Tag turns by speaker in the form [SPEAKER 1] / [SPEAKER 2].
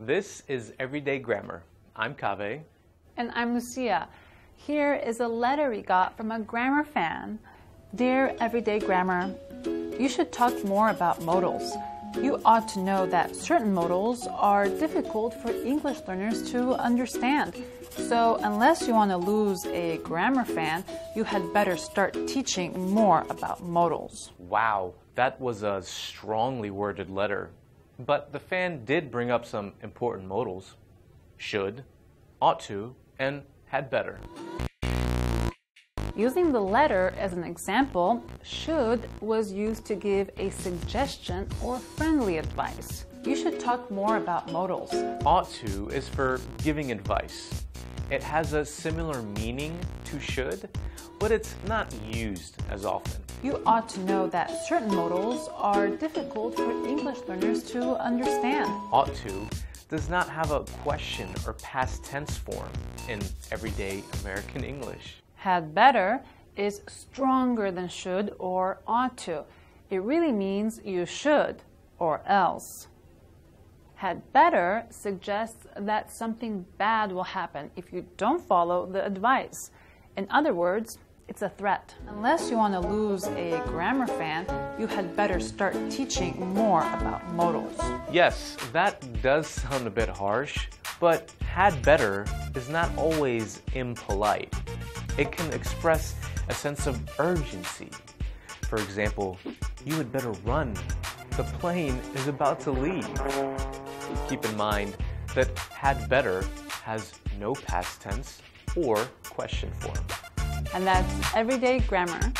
[SPEAKER 1] This is Everyday Grammar. I'm Kaveh.
[SPEAKER 2] And I'm Lucia. Here is a letter we got from a grammar fan. Dear Everyday Grammar, you should talk more about modals. You ought to know that certain modals are difficult for English learners to understand. So unless you want to lose a grammar fan, you had better start teaching more about modals.
[SPEAKER 1] Wow, that was a strongly worded letter. But the fan did bring up some important modals. Should, ought to, and had better.
[SPEAKER 2] Using the letter as an example, should was used to give a suggestion or friendly advice. You should talk more about modals.
[SPEAKER 1] Ought to is for giving advice. It has a similar meaning to should, but it's not used as often.
[SPEAKER 2] You ought to know that certain modals are difficult for English learners to understand.
[SPEAKER 1] Ought to does not have a question or past tense form in everyday American English.
[SPEAKER 2] Had better is stronger than should or ought to. It really means you should or else. Had better suggests that something bad will happen if you don't follow the advice. In other words, it's a threat. Unless you want to lose a grammar fan, you had better start teaching more about modals.
[SPEAKER 1] Yes, that does sound a bit harsh, but had better is not always impolite. It can express a sense of urgency. For example, you had better run. The plane is about to leave. Keep in mind that had better has no past tense or question form.
[SPEAKER 2] And that's Everyday Grammar.